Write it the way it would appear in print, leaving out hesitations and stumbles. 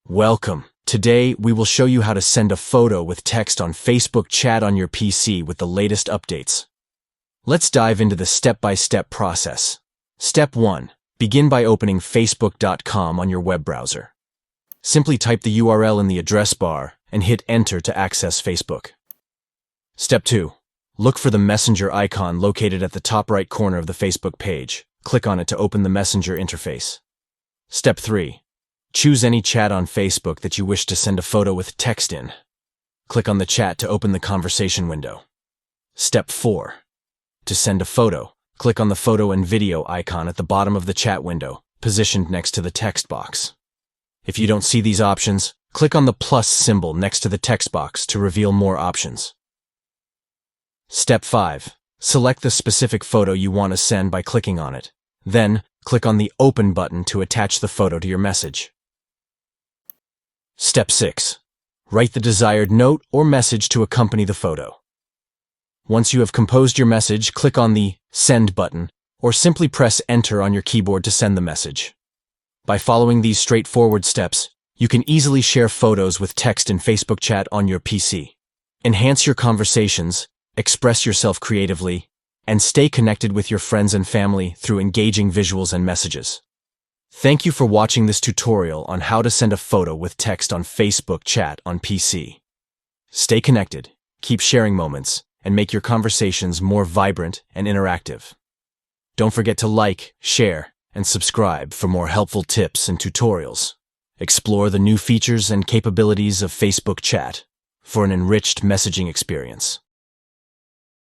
Welcome. Today, we will show you how to send a photo with text on Facebook Chat on your PC with the latest updates. Let's dive into the step-by-step process. Step 1. Begin by opening facebook.com on your web browser. Simply type the URL in the address bar and hit Enter to access Facebook. Step 2. Look for the Messenger icon located at the top right corner of the Facebook page. Click on it to open the Messenger interface. Step 3. Choose any chat on Facebook that you wish to send a photo with text in. Click on the chat to open the conversation window. Step 4. To send a photo, click on the photo and video icon at the bottom of the chat window, positioned next to the text box. If you don't see these options, click on the plus symbol next to the text box to reveal more options. Step 5. Select the specific photo you want to send by clicking on it. Then, click on the Open button to attach the photo to your message. Step 6. Write the desired note or message to accompany the photo. Once you have composed your message, click on the Send button, or simply press Enter on your keyboard to send the message. By following these straightforward steps, you can easily share photos with text in Facebook Chat on your PC. Enhance your conversations, express yourself creatively, and stay connected with your friends and family through engaging visuals and messages. Thank you for watching this tutorial on how to send a photo with text on Facebook Chat on PC. Stay connected, keep sharing moments, and make your conversations more vibrant and interactive. Don't forget to like, share, and subscribe for more helpful tips and tutorials. Explore the new features and capabilities of Facebook Chat for an enriched messaging experience.